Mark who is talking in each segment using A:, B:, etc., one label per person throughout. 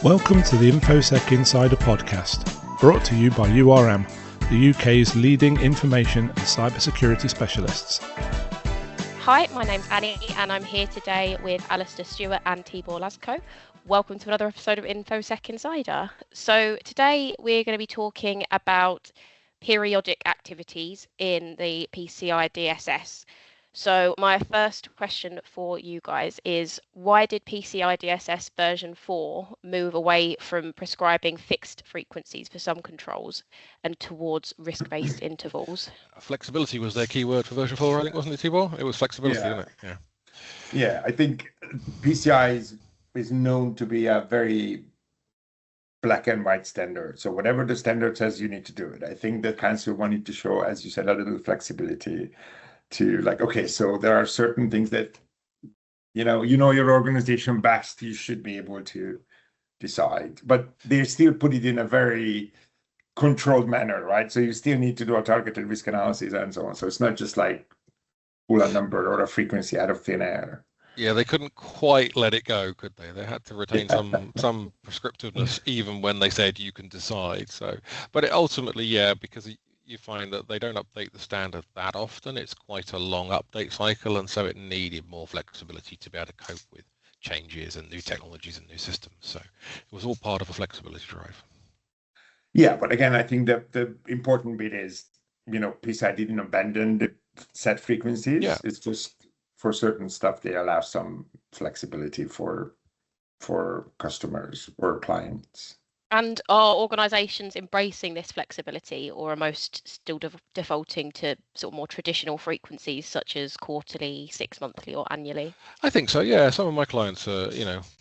A: Welcome to the InfoSec Insider podcast, brought to you by URM, the UK's leading information and cybersecurity specialists.
B: Hi, my name's Annie and I'm here today with Alastair, Stewart and Tibor Laczko. Welcome to another episode of InfoSec Insider. So today we're going to be talking about periodic activities in the PCI DSS. So my first question for you guys is, why did PCI DSS version 4 move away from prescribing fixed frequencies for some controls and towards risk-based intervals?
C: Flexibility was their key word for version 4, I think, wasn't it, Tibor? It was flexibility, wasn't it?
D: Yeah, I think PCI is known to be a very black and white standard. So whatever the standard says, you need to do it. I think the council wanted to show, as you said, a little flexibility to like, okay, so there are certain things that, you know your organization best, you should be able to decide, but they still put it in a very controlled manner, right? So you still need to do a targeted risk analysis and so on. So it's not just like pull a number or a frequency out of thin air.
C: Yeah, they couldn't quite let it go, could they? They had to retain some prescriptiveness even when they said you can decide. So, but it ultimately, because you find that they don't update the standard that often. It's quite a long update cycle, and so it needed more flexibility to be able to cope with changes and new technologies and new systems. So it was all part of a flexibility drive.
D: Yeah, but again, I think that the important bit is, PCI didn't abandon the set frequencies. Yeah. It's just for certain stuff they allow some flexibility for customers or clients.
B: And are organisations embracing this flexibility, or are most still defaulting to sort of more traditional frequencies such as quarterly, 6 monthly or annually?
C: I think so, yeah. Some of my clients are,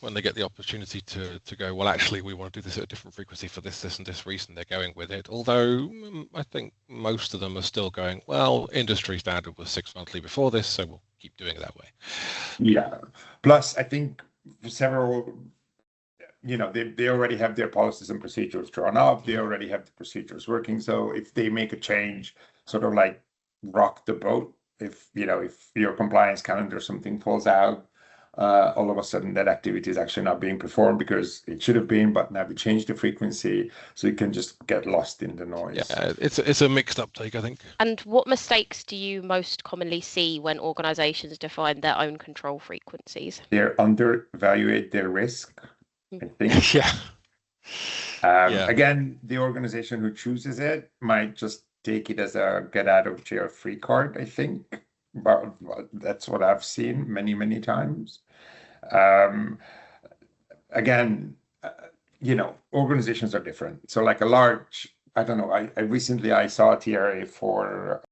C: when they get the opportunity to go, well, actually, we want to do this at a different frequency for this and this reason, they're going with it. Although I think most of them are still going, well, industry standard was 6 monthly before this, so we'll keep doing it that way.
D: Yeah. Plus, I think several... they already have their policies and procedures drawn up. They already have the procedures working. So if they make a change, sort of like rock the boat, if your compliance calendar, something falls out, all of a sudden that activity is actually not being performed because it should have been, but now we changed the frequency, so you can just get lost in the noise.
C: Yeah, it's a mixed uptake, I think.
B: And what mistakes do you most commonly see when organizations define their own control frequencies?
D: They underevaluate their risk, I think. Again, the organization who chooses it might just take it as a get out of jail free card, I think. But that's what I've seen many, many times. Again, organizations are different. So like a large, I don't know, I recently saw a TRA for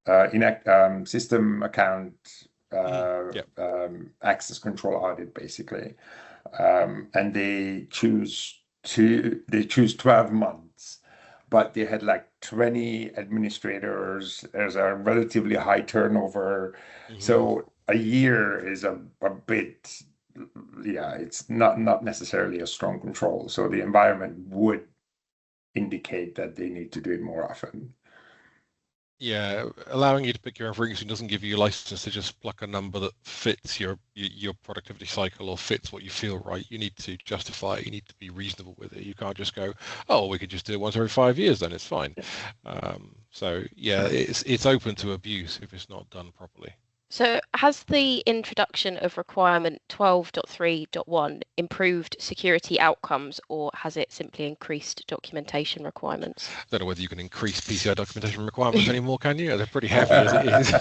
D: system account access control audit, basically. And they choose 12 months, but they had like 20 administrators. There's a relatively high turnover. Mm-hmm. So a year is a bit, it's not necessarily a strong control. So the environment would indicate that they need to do it more often.
C: Yeah, allowing you to pick your own frequency doesn't give you a license to just pluck a number that fits your productivity cycle or fits what you feel right. You need to justify it. You need to be reasonable with it. You can't just go, oh, we could just do it once every 5 years, then it's fine. It's open to abuse if it's not done properly.
B: So has the introduction of requirement 12.3.1 improved security outcomes, or has it simply increased documentation requirements?
C: I don't know whether you can increase PCI documentation requirements anymore, can you? They're pretty heavy as it is,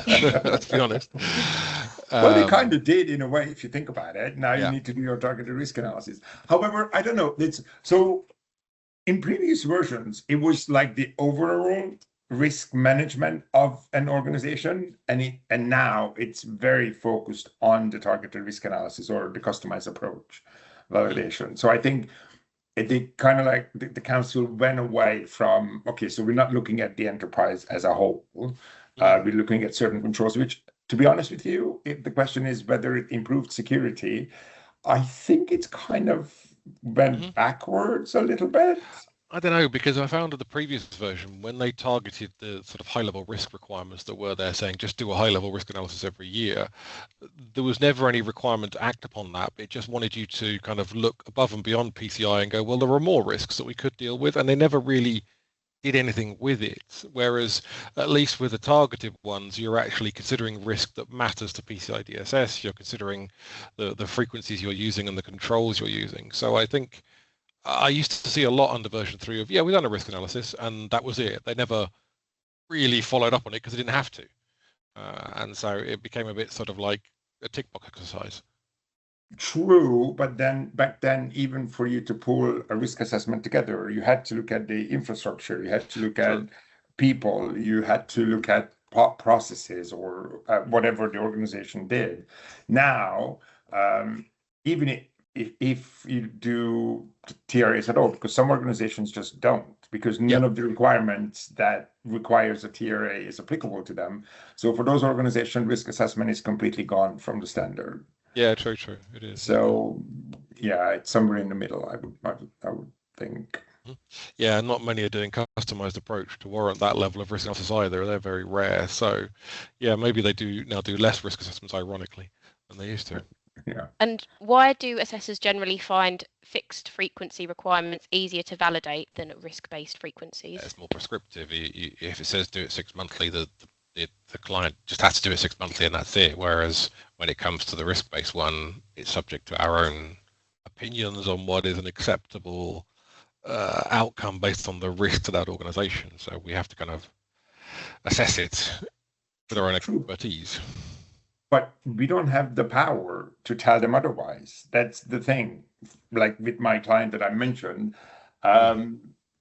C: let's be honest.
D: Well, they kind of did in a way, if you think about it. Now you need to do your targeted risk analysis. However, I don't know. So in previous versions, it was like the overall risk management of an organization, and now it's very focused on the targeted risk analysis or the customized approach validation. So I think they kind of like the council went away from, okay, so we're not looking at the enterprise as a whole. We're looking at certain controls, which, to be honest with you, if the question is whether it improved security, I think it's kind of went backwards a little bit.
C: I don't know, because I found in the previous version, when they targeted the sort of high-level risk requirements that were there saying just do a high-level risk analysis every year, there was never any requirement to act upon that. It just wanted you to kind of look above and beyond PCI and go, well, there are more risks that we could deal with, and they never really did anything with it. Whereas at least with the targeted ones, you're actually considering risk that matters to PCI DSS. You're considering the frequencies you're using and the controls you're using. So I think I used to see a lot under version 3 of, yeah, we've done a risk analysis and that was it. They never really followed up on it because they didn't have to. And so it became a bit sort of like a tick box exercise.
D: True, but then back then, even for you to pull a risk assessment together, you had to look at the infrastructure, you had to look at people, you had to look at processes or whatever the organization did. Now, even if you do TRAs at all, because some organizations just don't, because none of the requirements that requires a TRA is applicable to them. So for those organizations, risk assessment is completely gone from the standard.
C: Yeah, true. It is.
D: So, yeah, it's somewhere in the middle, I would think.
C: Yeah, not many are doing customized approach to warrant that level of risk analysis either. They're very rare. So, yeah, maybe they do now do less risk assessments, ironically, than they used to.
D: Yeah.
B: And why do assessors generally find fixed frequency requirements easier to validate than risk-based frequencies?
C: It's more prescriptive. If it says do it 6 monthly, the client just has to do it 6 monthly and that's it. Whereas when it comes to the risk-based one, it's subject to our own opinions on what is an acceptable outcome based on the risk to that organization. So we have to kind of assess it with our own expertise.
D: But we don't have the power to tell them otherwise. That's the thing. Like with my client that I mentioned, the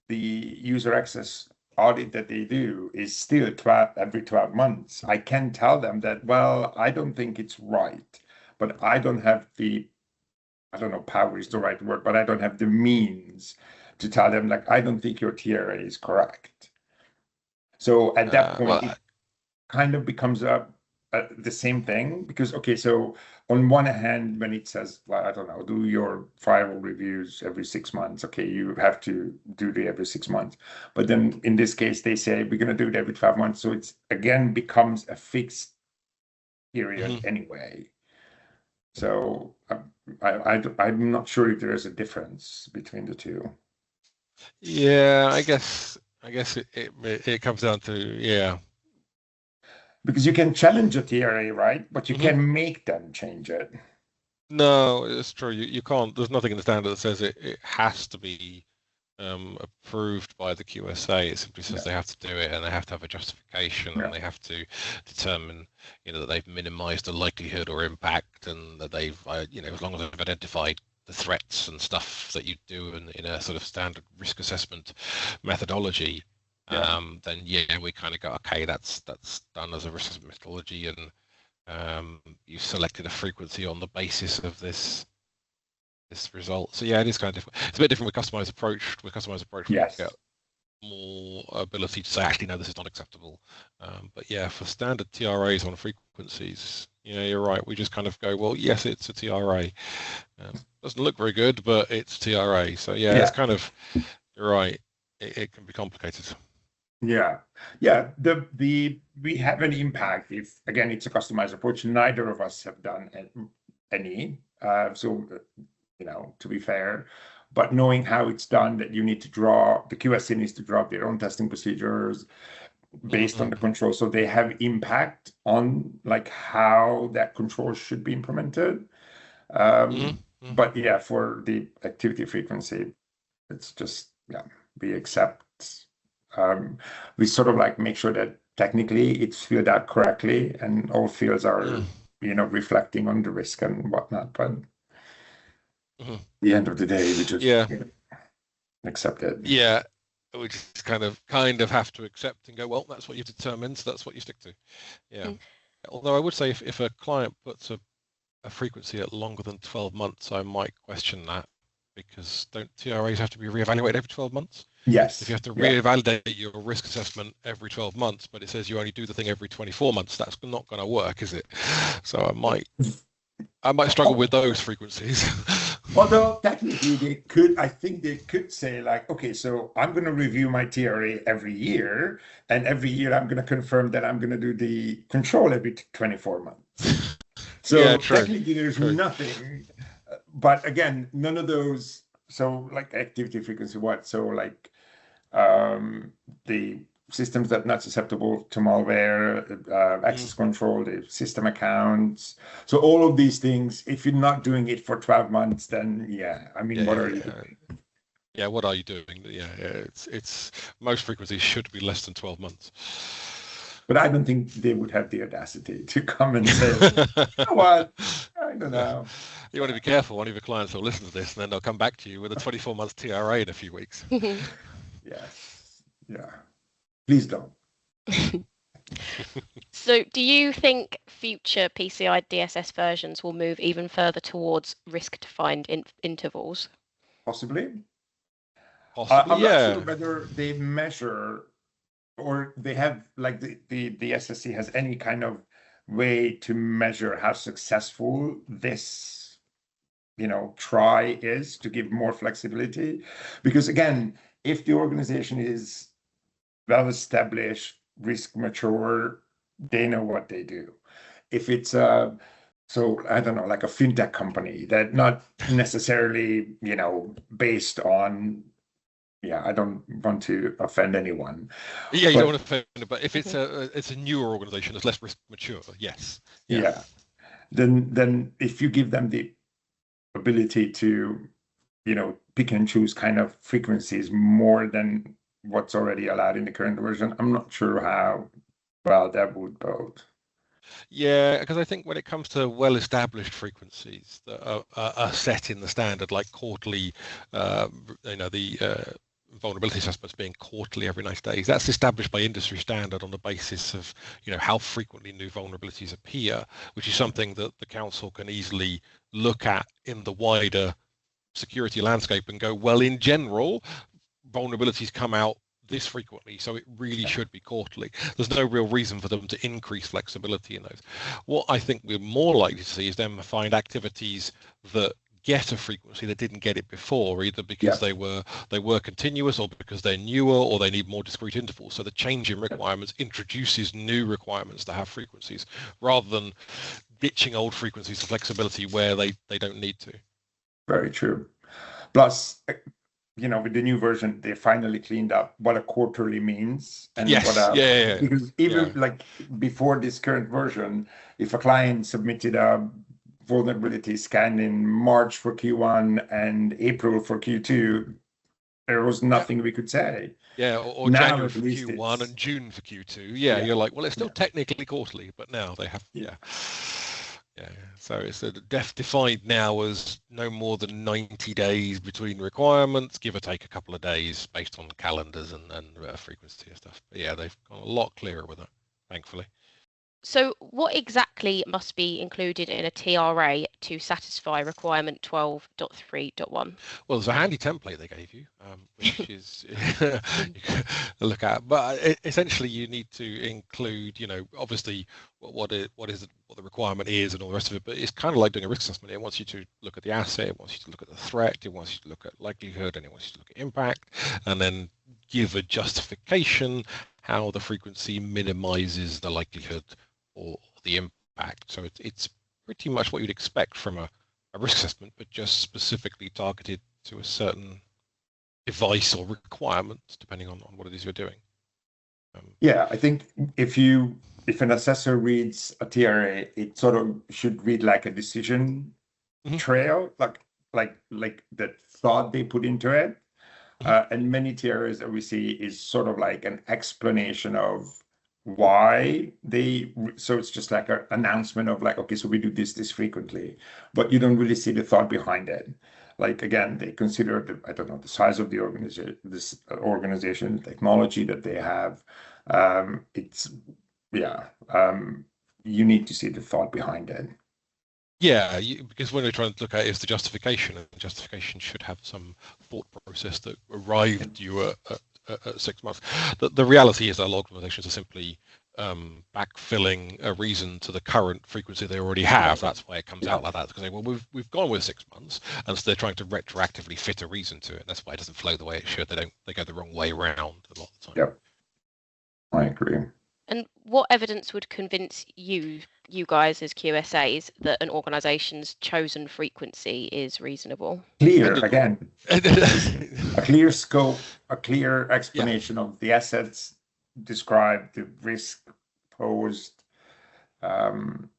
D: user access audit that they do is still every 12 months. I can tell them that, well, I don't think it's right, but I don't have I don't know, power is the right word, but I don't have the means to tell them, like, I don't think your TRA is correct. So at that point, it kind of becomes the same thing, because, okay, so on one hand, when it says, well, I don't know, do your firewall reviews every 6 months, okay, you have to do it every 6 months. But then in this case, they say we're going to do it every 12 months. So it's again becomes a fixed period anyway. So I'm not sure if there is a difference between the two.
C: Yeah, I guess it comes down to,
D: because you can challenge a TRA, right? But you can make them change it.
C: No, it's true. You can't. There's nothing in the standard that says it has to be approved by the QSA. It simply says they have to do it, and they have to have a justification, and they have to determine, that they've minimised the likelihood or impact, and that they've, as long as they've identified the threats and stuff that you do in a sort of standard risk assessment methodology. Then we kind of go, okay, that's done as a risk assessment methodology, and you selected a frequency on the basis of this result. So it is kind of different. It's a bit different with customized approach. We get more ability to say, actually, no, this is not acceptable. But for standard TRAs on frequencies, you're right. We just kind of go, well, yes, it's a TRA. Doesn't look very good, but it's TRA. So it's kind of, you're right. It can be complicated.
D: We have an impact if, again, it's a customized approach. Neither of us have done any. To be fair, but knowing how it's done, that you need to the QSA needs to draw their own testing procedures based on the control. So they have impact on like how that control should be implemented. But for the activity frequency, it's just, we accept. We sort of like make sure that technically it's filled out correctly and all fields are, reflecting on the risk and whatnot. But at the end of the day, we just accept it.
C: Yeah, we just kind of have to accept and go, well, that's what you've determined, so that's what you stick to. Although I would say if a client puts a frequency at longer than 12 months, I might question that, because don't TRAs have to be reevaluated every 12 months?
D: Yes.
C: If you have to reevaluate your risk assessment every 12 months, but it says you only do the thing every 24 months, that's not going to work, is it? So I might struggle with those frequencies.
D: Although technically I think they could say like, okay, so I'm going to review my TRA every year, and every year I'm going to confirm that I'm going to do the control every 24 months. So
C: Yeah,
D: technically there's nothing, but again, none of those. So like activity frequency, what? So like the systems that are not susceptible to malware, access control, the system accounts. So all of these things, if you're not doing it for 12 months, then what are you doing?
C: Yeah, what are you doing? Yeah, it's most frequencies should be less than 12 months.
D: But I don't think they would have the audacity to come and say, you know what? I don't know.
C: You want to be careful. One of your clients will listen to this, and then they'll come back to you with a 24-month TRA in a few weeks.
D: Yes. Yeah. Please don't.
B: So do you think future PCI DSS versions will move even further towards risk-defined intervals?
D: Possibly.
C: Possibly,
D: I'm not sure whether they measure or they have, like the SSC has any kind of way to measure how successful this, try is to give more flexibility. Because again, if the organization is well established, risk mature, they know what they do. If it's so I don't know, like a fintech company that not necessarily, based on, I don't want to offend anyone.
C: Yeah, you don't want to offend, but if it's a newer organization that's less risk mature, yes.
D: Yeah. Then if you give them the ability to, pick and choose kind of frequencies more than what's already allowed in the current version, I'm not sure how well that would bode.
C: Yeah, because I think when it comes to well-established frequencies that are set in the standard, like quarterly, the vulnerability assessments being quarterly every 90 days, that's established by industry standard on the basis of, how frequently new vulnerabilities appear, which is something that the council can easily look at in the wider security landscape and go, well, in general, vulnerabilities come out this frequently, so it really should be quarterly. There's no real reason for them to increase flexibility in those. What I think we're more likely to see is them find activities that get a frequency that didn't get it before, either because they were continuous, or because they're newer, or they need more discrete intervals. So the change in requirements introduces new requirements to have frequencies, rather than ditching old frequencies for flexibility where they don't need to.
D: Very true. Plus, with the new version, they finally cleaned up what a quarterly means. And because even like before this current version, if a client submitted a vulnerability scan in March for Q1 and April for Q2, there was nothing we could say.
C: Yeah, or now, January for Q1 and June for Q2. Yeah, you're like, well, it's still technically quarterly, but now they have, so it's defined now as no more than 90 days between requirements, give or take a couple of days based on calendars and frequency and stuff. But yeah, they've gone a lot clearer with that, thankfully.
B: So what exactly must be included in a TRA to satisfy requirement 12.3.1?
C: Well, there's a handy template they gave you, which is you can look at. But essentially, you need to include, obviously what the requirement is and all the rest of it. But it's kind of like doing a risk assessment. It wants you to look at the asset, it wants you to look at the threat, it wants you to look at likelihood, and it wants you to look at impact, and then give a justification how the frequency minimizes the likelihood or the impact. So it's pretty much what you'd expect from a risk assessment, but just specifically targeted to a certain device or requirement, depending on what it is you're doing.
D: I think if an assessor reads a TRA, it sort of should read like a decision trail, like the thought they put into it. And many TRAs that we see is sort of like an explanation of why so it's just like an announcement of like, okay, so we do this frequently, but you don't really see the thought behind it. Like, again, they consider the size of the organization, technology that they have. You need to see the thought behind it.
C: Yeah, because when we're trying to look at is the justification, and the justification should have some thought process that arrived you at 6 months. The reality is that a lot of organizations are simply backfilling a reason to the current frequency they already have. That's why it comes out like that. Because we've gone with 6 months, and so they're trying to retroactively fit a reason to it. That's why it doesn't flow the way it should. They go the wrong way around a lot of the time.
D: Yep, I agree.
B: And what evidence would convince you guys as QSAs that an organisation's chosen frequency is reasonable?
D: Clear, again, a clear scope, a clear explanation of the assets described, the risk posed.
C: You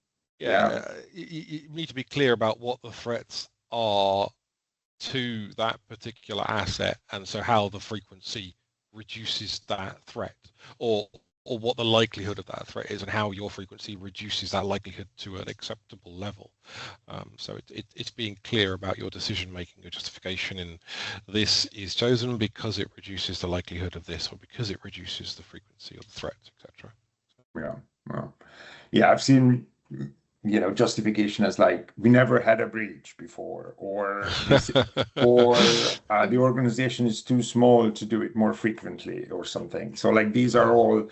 C: need to be clear about what the threats are to that particular asset, and so how the frequency reduces that threat, or what the likelihood of that threat is, and how your frequency reduces that likelihood to an acceptable level. So it's being clear about your decision making, your justification in this is chosen because it reduces the likelihood of this, or because it reduces the frequency of the threat, etc.
D: I've seen justification as like, we never had a breach before, or the organization is too small to do it more frequently, or something. So like, these are all,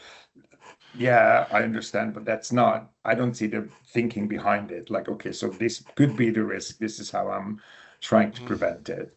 D: I understand, but that's not, I don't see the thinking behind it. Like, okay, so this could be the risk. This is how I'm trying to prevent it.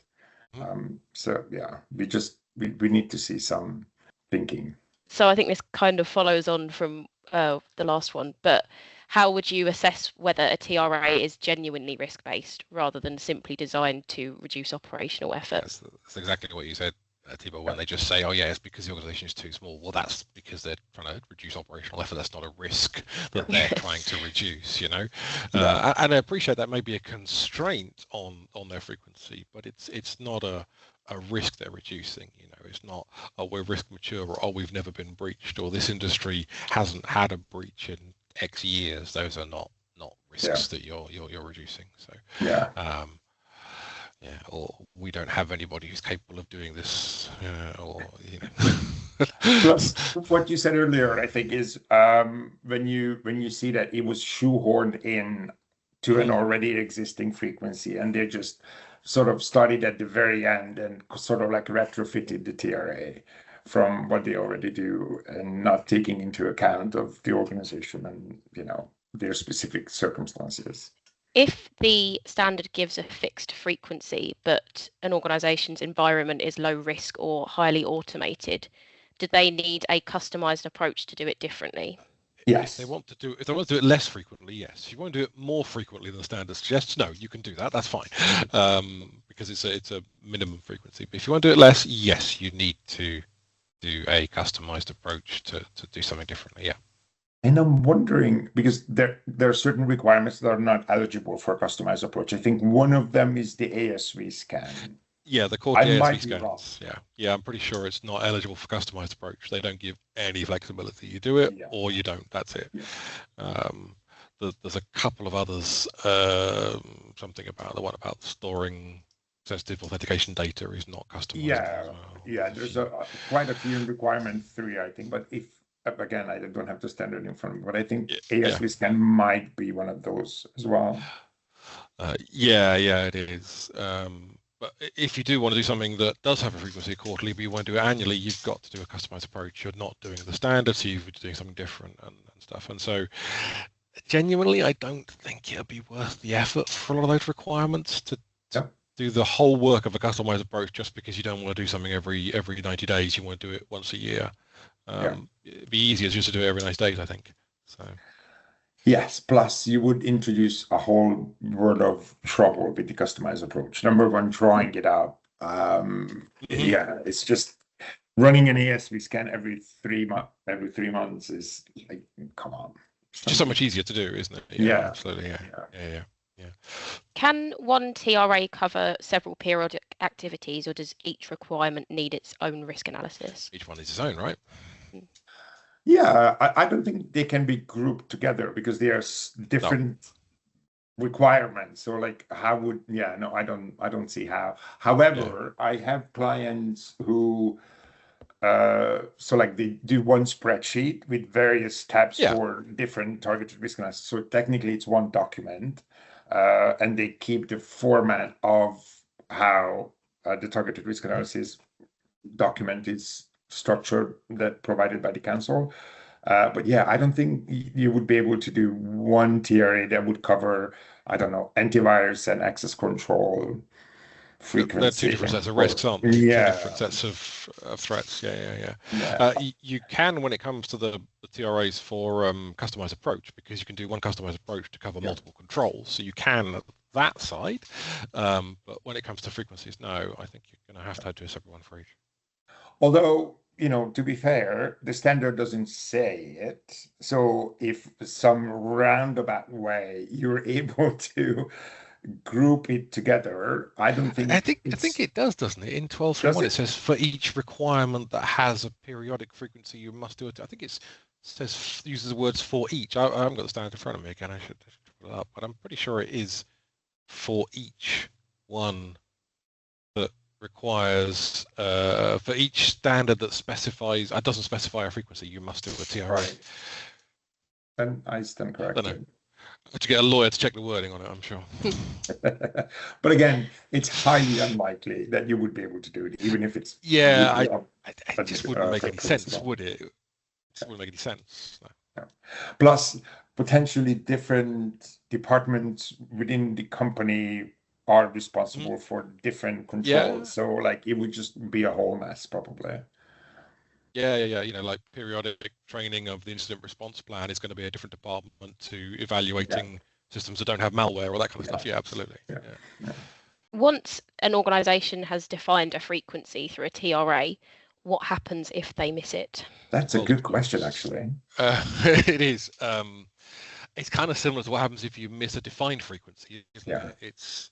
D: We need to see some thinking.
B: So I think this kind of follows on from the last one, but how would you assess whether a TRA is genuinely risk-based rather than simply designed to reduce operational effort?
C: That's exactly what you said, Tibor, when they just say, oh yeah, it's because the organisation is too small. Well, that's because they're trying to reduce operational effort. That's not a risk that they're trying to reduce, And I appreciate that may be a constraint on their frequency, but it's not a risk they're reducing. It's not, oh, we're risk mature, or oh, we've never been breached, or this industry hasn't had a breach in X years. Those are not risks that you're reducing. So or we don't have anybody who's capable of doing this,
D: Plus, what you said earlier, I think, is when you see that it was shoehorned in to an already existing frequency, and they just sort of started at the very end and sort of like retrofitted the TRA from what they already do, and not taking into account of the organization and their specific circumstances.
B: If the standard gives a fixed frequency, but an organization's environment is low risk or highly automated, do they need a customized approach to do it differently?
D: Yes.
C: If they want to do it less frequently, yes. If you want to do it more frequently than the standard suggests, no, you can do that. That's fine, because it's a minimum frequency. But if you want to do it less, yes, you need to do a customized approach to do something differently. Yeah.
D: And I'm wondering, because there are certain requirements that are not eligible for a customized approach. I think one of them is the ASV scan.
C: Yeah, the core ASV scans. Yeah, I'm pretty sure it's not eligible for customized approach. They don't give any flexibility. You do it or you don't. That's it. Yeah. There's a couple of others. Something about the one about storing sensitive authentication data is not customized.
D: There's quite a few in requirement 3, I think. But if again, I don't have the standard in front of me, but I think ASV scan might be one of those as well.
C: It is. But if you do want to do something that does have a frequency quarterly, but you want to do it annually, you've got to do a customized approach. You're not doing the standard, so you're doing something different and stuff. And so, genuinely, I don't think it'll be worth the effort for a lot of those requirements to do the whole work of a customized approach just because you don't want to do something every 90 days. You want to do it once a year. It'd be easier just to do it every 90 days, I think. So.
D: Yes, plus you would introduce a whole world of trouble with the customized approach. Number one, drawing it up. It's just running an ASV scan every 3 months is like, come on.
C: It's just so much easier to do, isn't it? Yeah, absolutely. Yeah.
B: Can one TRA cover several periodic activities, or does each requirement need its own risk analysis?
C: Each one is its own, right?
D: Yeah, I don't think they can be grouped together because they are different requirements. So like, how would? I don't see how. However, I have clients who so like they do one spreadsheet with various tabs for different targeted risk analysis. So technically it's one document, and they keep the format of how the targeted risk analysis document is structured that provided by the council. But yeah, I don't think you would be able to do one TRA that would cover, I don't know, antivirus and access control frequency.
C: They're two different sets of risks, aren't they?
D: Yeah.
C: Two different sets of threats. Yeah.
D: Yeah.
C: You can, when it comes to the TRAs for customized approach, because you can do one customized approach to cover multiple controls. So you can that side. But when it comes to frequencies, no, I think you're going to have to do a separate one for each.
D: Although, to be fair, the standard doesn't say it. So if some roundabout way you're able to group it together, I don't think.
C: I think it does, doesn't it? In 12.1, it says for each requirement that has a periodic frequency, you must do it. I think it uses the words for each. I haven't got the standard in front of me again. I should put it up, but I'm pretty sure it is for each one that requires for each standard that specifies doesn't specify a frequency, you must do a TRA.
D: Right. And I stand corrected.
C: I don't know. To get a lawyer to check the wording on it, I'm sure.
D: But again, it's highly unlikely that you would be able to do it, even if it's.
C: Yeah, it just wouldn't make any sense, would it? It just wouldn't make any sense. No.
D: Plus, potentially different departments within the company are responsible for different controls. Yeah. So, it would just be a whole mess, probably.
C: Yeah. Like periodic training of the incident response plan is going to be a different department to evaluating systems that don't have malware or that kind of stuff. Yeah, absolutely. Yeah.
B: Once an organization has defined a frequency through a TRA, what happens if they miss it?
D: That's a good question, actually.
C: It is. It's kind of similar to what happens if you miss a defined frequency, isn't it?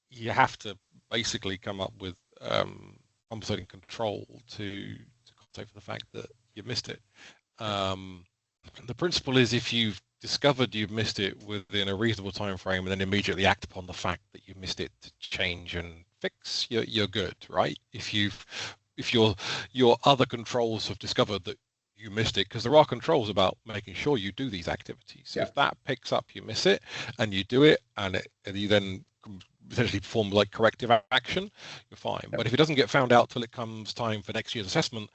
C: You have to basically come up with compensating control to compensate for the fact that you missed it. The principle is if you've discovered you've missed it within a reasonable time frame and then immediately act upon the fact that you missed it to change and fix, you're good, right? If your other controls have discovered that you missed it, because there are controls about making sure you do these activities. If that picks up, you miss it, and you do it, and you then essentially perform corrective action, you're fine. But if it doesn't get found out till it comes time for next year's assessment,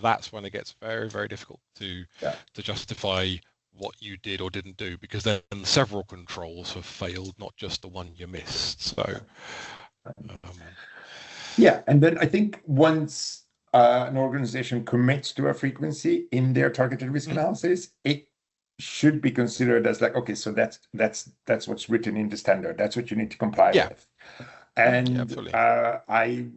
C: that's when it gets very, very difficult to justify what you did or didn't do, because then several controls have failed, not just the one you missed. So
D: and then I think once an organization commits to a frequency in their targeted risk analysis, it should be considered as okay, so that's what's written in the standard. That's what you need to comply with. And I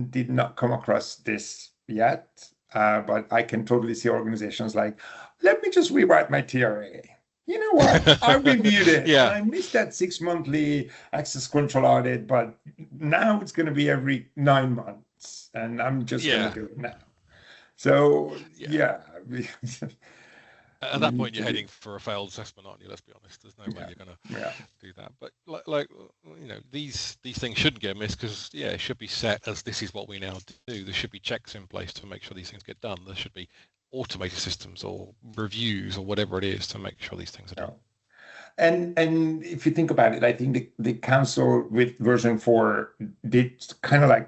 D: did not come across this yet, but I can totally see organizations let me just rewrite my TRA. You know what? I reviewed it. I missed that 6-monthly access control audit, but now it's going to be every 9 months, and I'm just going to do it now. So,
C: At that point, you're heading for a failed assessment, aren't you? Let's be honest. There's no way you're going to do that. But these things shouldn't get missed because it should be set as this is what we now do. There should be checks in place to make sure these things get done. There should be automated systems or reviews or whatever it is to make sure these things are done.
D: And if you think about it, I think the council with version 4 did kind of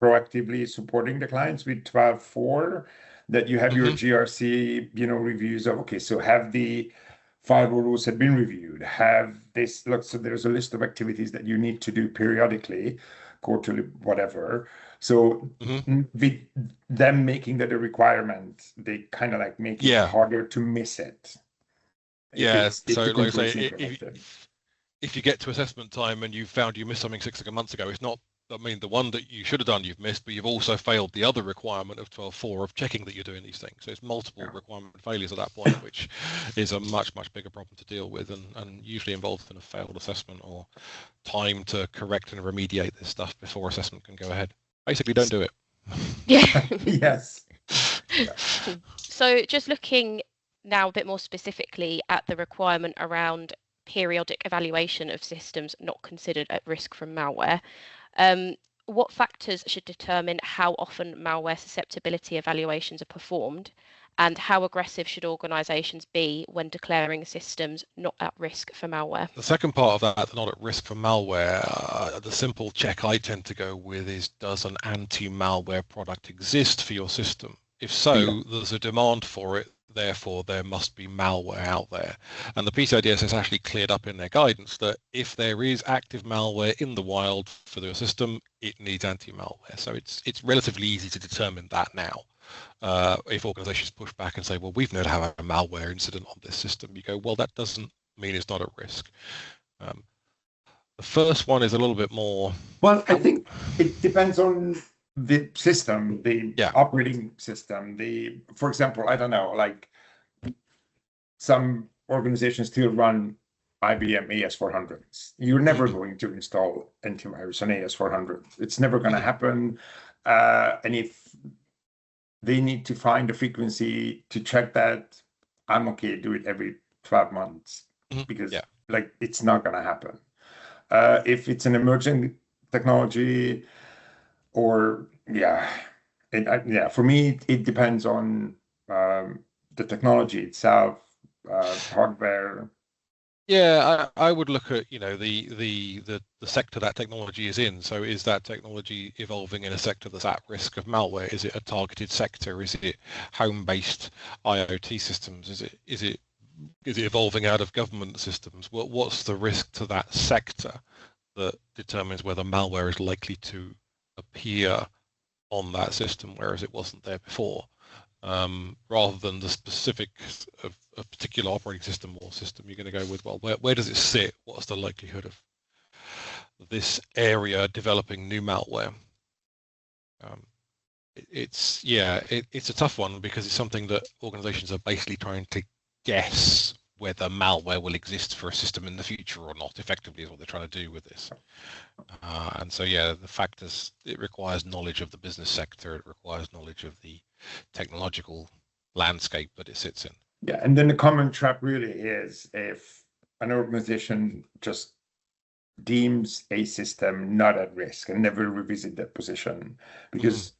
D: proactively supporting the clients with 12.4, that you have your GRC, reviews of, so have the firewall rules have been reviewed, have this, so there's a list of activities that you need to do periodically, quarterly, whatever. So with them making that a requirement, they kind of make it harder to miss it.
C: So like I say, if you get to assessment time and you found you missed something 6 months ago, it's not, the one that you should have done you've missed, but you've also failed the other requirement of 12.4 of checking that you're doing these things. So it's multiple requirement failures at that point, which is a much, much bigger problem to deal with and usually involves in a failed assessment or time to correct and remediate this stuff before assessment can go ahead. Basically, don't do it.
D: Yes.
B: So just looking now a bit more specifically at the requirement around periodic evaluation of systems not considered at risk from malware, what factors should determine how often malware susceptibility evaluations are performed, and how aggressive should organisations be when declaring systems not at risk for malware?
C: The second part of that, not at risk for malware, the simple check I tend to go with is, does an anti-malware product exist for your system? If so, there's a demand for it. Therefore, there must be malware out there. And the PCI DSS actually cleared up in their guidance that if there is active malware in the wild for the system, it needs anti-malware. So it's relatively easy to determine that now. If organizations push back and say, well, we've never had a malware incident on this system, you go, well, that doesn't mean it's not at risk. The first one is a little bit more...
D: Well, I think it depends on the system, the operating system. For example, I don't know, like some organizations still run IBM AS400s. You're never going to install antivirus on AS400. It's never going to happen. And if they need to find a frequency to check that, I'm okay, do it every 12 months because like it's not going to happen. If it's an emerging technology, or for me it depends on the technology itself, hardware.
C: I would look at the sector that technology is in. So is that technology evolving in a sector that's at risk of malware? Is it a targeted sector? Is it home-based IoT systems? Is it evolving out of government systems? What's the risk to that sector that determines whether malware is likely to appear on that system, whereas it wasn't there before, rather than the specifics of a particular operating system or system. You're going to go with, well, where does it sit? What's the likelihood of this area developing new malware? It's a tough one because it's something that organizations are basically trying to guess whether malware will exist for a system in the future or not, effectively, is what they're trying to do with this. And so, the fact is it requires knowledge of the business sector, it requires knowledge of the technological landscape that it sits in.
D: Yeah, and then the common trap really is if an organization just deems a system not at risk and never revisit that position, because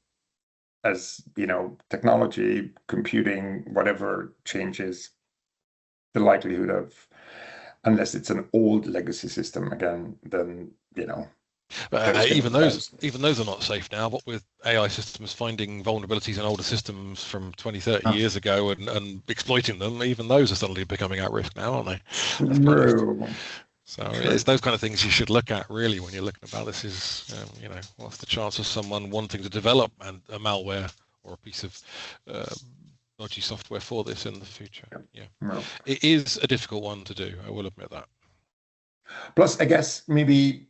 D: as you know, technology, computing, whatever changes, the likelihood of, unless it's an old legacy system again, then
C: even those are not safe now. What with AI systems finding vulnerabilities in older systems from 20-30 years ago and exploiting them, even those are suddenly becoming at risk now, aren't they? So it's those kind of things you should look at really when you're looking about this. Is what's the chance of someone wanting to develop a malware or a piece of dodgy software for this in the future? It is a difficult one to do, I will admit that.
D: Plus, I guess maybe,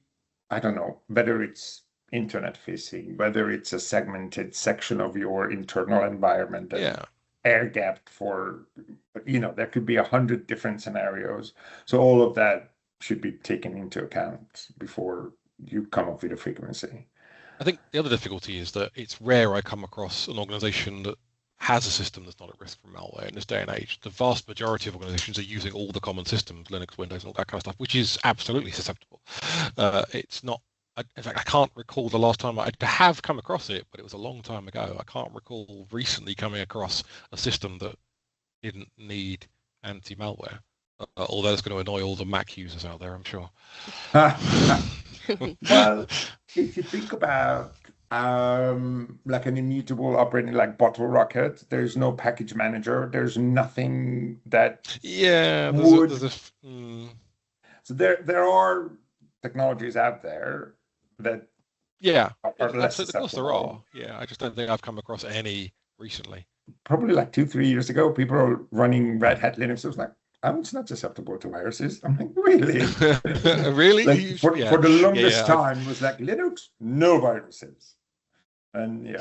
D: I don't know, whether it's internet facing, whether it's a segmented section of your internal environment that air gapped for, there could be 100 different scenarios. So all of that should be taken into account before you come up with a frequency.
C: I think the other difficulty is that it's rare I come across an organization that has a system that's not at risk from malware in this day and age. The vast majority of organizations are using all the common systems, Linux, Windows, and all that kind of stuff, which is absolutely susceptible. It's not, in fact, I can't recall the last time I have come across it, but it was a long time ago. I can't recall recently coming across a system that didn't need anti-malware, although it's going to annoy all the Mac users out there, I'm sure.
D: Well, if you think about like an immutable operating like Bottle Rocket, there's no package manager, there's nothing that So there are technologies out there that are less
C: of course there are. I just don't think I've come across any recently.
D: Probably like 2-3 years ago, people are running Red Hat Linux. It was like, it's not susceptible to viruses. I'm like, really?
C: Really?
D: Like, for the longest time, it was like, Linux, no viruses. And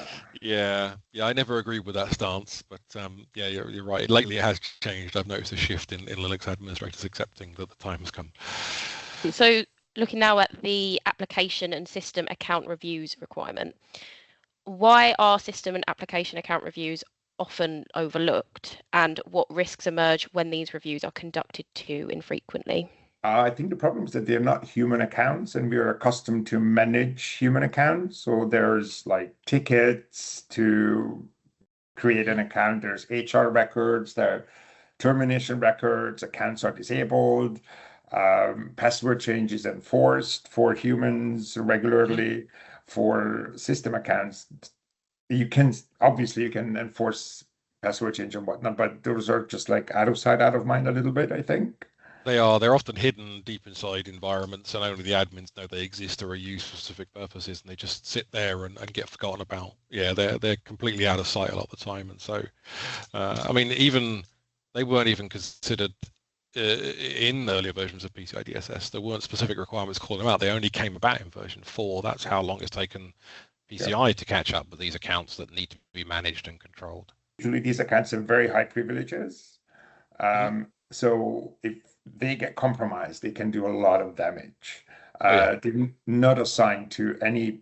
C: I never agreed with that stance, but you're right. Lately, it has changed. I've noticed a shift in Linux administrators accepting that the time has come.
B: So, looking now at the application and system account reviews requirement, why are system and application account reviews often overlooked, and what risks emerge when these reviews are conducted too infrequently?
D: I think the problem is that they're not human accounts, and we are accustomed to manage human accounts. So there's like tickets to create an account. There's HR records, there are termination records, accounts are disabled, password change is enforced for humans regularly. For system accounts, you can enforce password change and whatnot, but those are just like out of sight, out of mind a little bit, I think.
C: They're often hidden deep inside environments, and only the admins know they exist or are used for specific purposes, and they just sit there and get forgotten about. Yeah, they're completely out of sight a lot of the time, and so I mean, even they weren't even considered in earlier versions of PCI DSS. There weren't specific requirements calling them out. They only came about in version 4. That's how long it's taken PCI to catch up with these accounts that need to be managed and controlled.
D: Usually these accounts have very high privileges. So if they get compromised, they can do a lot of damage. They're not assigned to any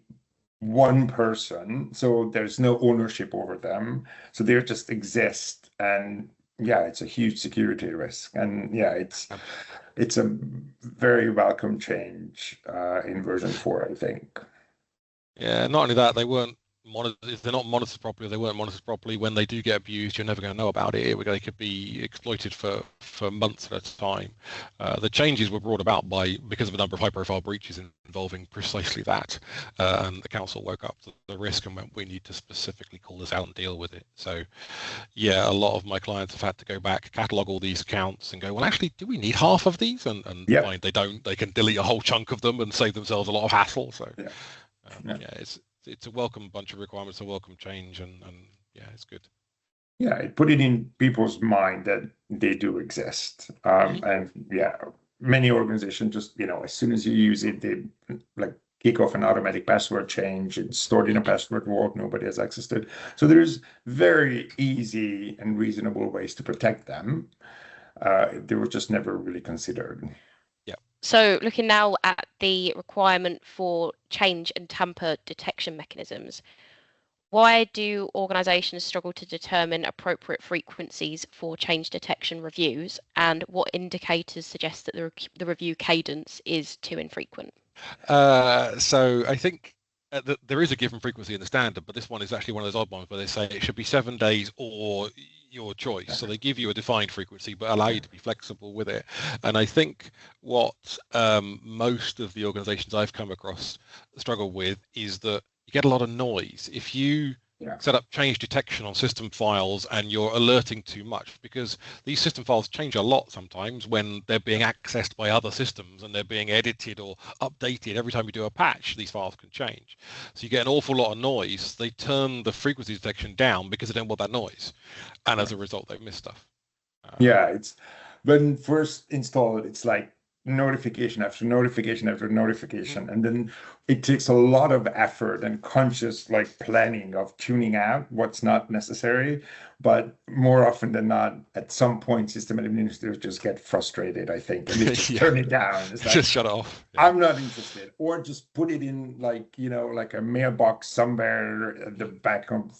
D: one person, so there's no ownership over them. So they just exist, and it's a huge security risk. And it's a very welcome change in version 4, I think.
C: Yeah, not only that, they weren't if they're not monitored properly, they weren't monitored properly. When they do get abused, you're never going to know about it. They could be exploited for months at a time. The changes were brought about because of a number of high-profile breaches involving precisely that, and the council woke up to the risk and went, we need to specifically call this out and deal with it. So yeah, a lot of my clients have had to go back, catalog all these accounts and go, well, actually, do we need half of these? And find they don't. They can delete a whole chunk of them and save themselves a lot of hassle. So it's a welcome bunch of requirements, a welcome change, and it's good.
D: Yeah, it put it in people's mind that they do exist. And many organizations just, as soon as you use it, they like kick off an automatic password change. It's stored in a password vault. Nobody has access to it. So there's very easy and reasonable ways to protect them. They were just never really considered.
B: So looking now at the requirement for change and tamper detection mechanisms, why do organisations struggle to determine appropriate frequencies for change detection reviews, and what indicators suggest that the review cadence is too infrequent?
C: So I think there is a given frequency in the standard, but this one is actually one of those odd ones where they say it should be 7 days or your choice. So they give you a defined frequency, but allow you to be flexible with it. And I think what most of the organizations I've come across struggle with is that you get a lot of noise. If you set up change detection on system files and you're alerting too much, because these system files change a lot sometimes when they're being accessed by other systems and they're being edited or updated. Every time you do a patch, these files can change. So you get an awful lot of noise. They turn the frequency detection down because they don't want that noise. And as a result, they miss stuff.
D: It's when first installed, it's like notification after notification after notification, and then it takes a lot of effort and conscious planning of tuning out what's not necessary. But more often than not, at some point, system administrators just get frustrated, I think, and they just turn it down. It's like,
C: just shut it off.
D: I'm not interested, or just put it in like a mailbox somewhere at the back of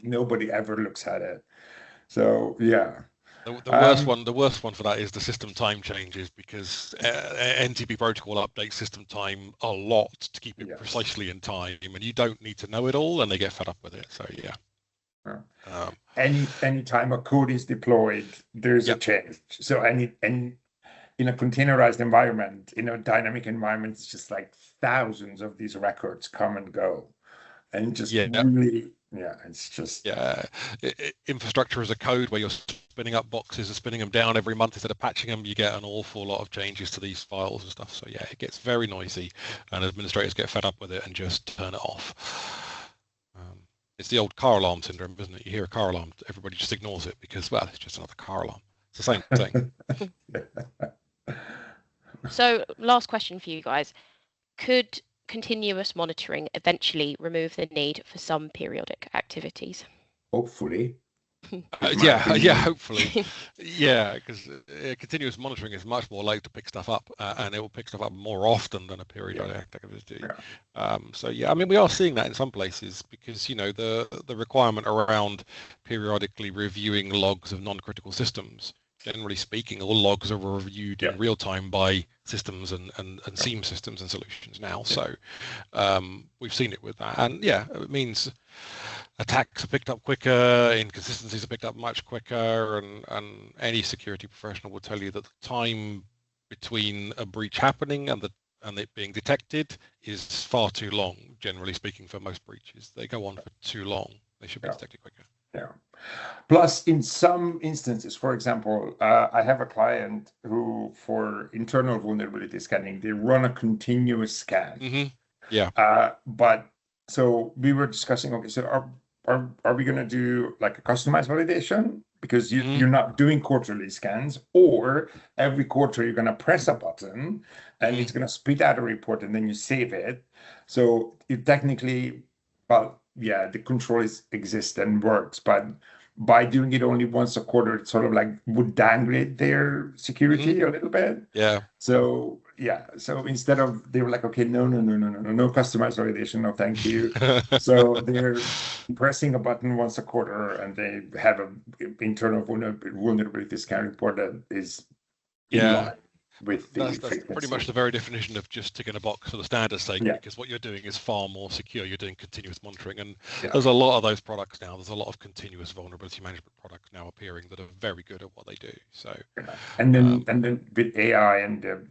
D: nobody ever looks at it. So The
C: worst one for that is the system time changes, because NTP protocol updates system time a lot to keep it precisely in time, and you don't need to know it all, and they get fed up with it. So
D: any time a code is deployed, there's a change. So and in a containerized environment, in a dynamic environment, it's just like thousands of these records come and go, and just really. It's just
C: infrastructure as a code where you're spinning up boxes and spinning them down every month instead of patching them. You get an awful lot of changes to these files and stuff. So it gets very noisy, and administrators get fed up with it and just turn it off. It's the old car alarm syndrome, isn't it? You hear a car alarm, everybody just ignores it because, well, it's just another car alarm. It's the same thing.
B: So last question for you guys. Could continuous monitoring eventually remove the need for some periodic activities?
D: Hopefully.
C: Hopefully. Because continuous monitoring is much more likely to pick stuff up, and it will pick stuff up more often than a periodic activity. We are seeing that in some places, because the requirement around periodically reviewing logs of non-critical systems. Generally speaking, all logs are reviewed in real time by systems and SIEM systems and solutions now. So we've seen it with that. And it means attacks are picked up quicker, inconsistencies are picked up much quicker, and any security professional will tell you that the time between a breach happening and it being detected is far too long, generally speaking, for most breaches. They go on for too long. They should be detected quicker.
D: Yeah. Plus, in some instances, for example, I have a client who, for internal vulnerability scanning, they run a continuous scan.
C: Mm-hmm. Yeah.
D: But so we were discussing, okay, so are we going to do like a customized validation? Because you're not doing quarterly scans, or every quarter you're going to press a button and it's going to spit out a report and then you save it. So it technically, well, yeah, the control exists and works, but by doing it only once a quarter, it sort of like would downgrade their security a little bit.
C: Yeah.
D: So yeah, so instead of, they were like, okay, no customized validation, no thank you. So they're pressing a button once a quarter, and they have an internal vulnerability scan report that is in line with the
C: that's pretty much the very definition of just ticking a box for the standard's sake, because what you're doing is far more secure. You're doing continuous monitoring, and there's a lot of those products now. There's a lot of continuous vulnerability management products now appearing that are very good at what they do. So,
D: and then with AI and the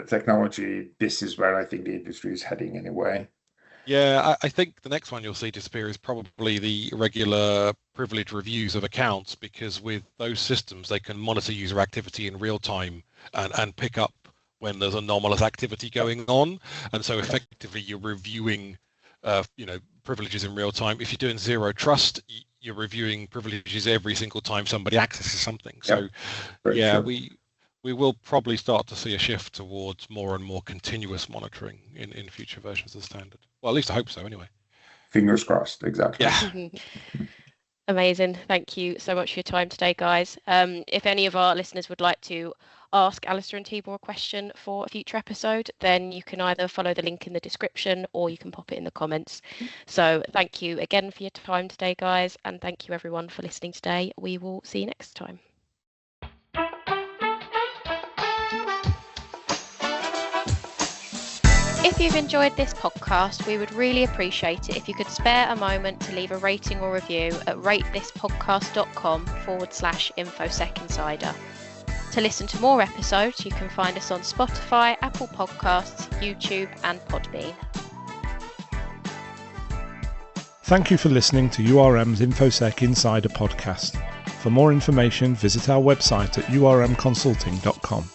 D: technology, this is where I think the industry is heading anyway.
C: Yeah, I think the next one you'll see disappear is probably the regular privilege reviews of accounts, because with those systems, they can monitor user activity in real time and pick up when there's anomalous activity going on. And so effectively you're reviewing, privileges in real time. If you're doing zero trust, you're reviewing privileges every single time somebody accesses something. So we will probably start to see a shift towards more and more continuous monitoring in future versions of the standard. Well, at least I hope so anyway.
D: Fingers crossed, exactly.
C: Yeah.
B: Amazing. Thank you so much for your time today, guys. If any of our listeners would like to ask Alastair and Tibor a question for a future episode, then you can either follow the link in the description or you can pop it in the comments. So thank you again for your time today, guys, and thank you everyone for listening today. We will see you next time. If you've enjoyed this podcast, we would really appreciate it if you could spare a moment to leave a rating or review at ratethispodcast.com/InfoSec Insider. To listen to more episodes, you can find us on Spotify, Apple Podcasts, YouTube, and Podbean.
A: Thank you for listening to URM's InfoSec Insider podcast. For more information, visit our website at urmconsulting.com.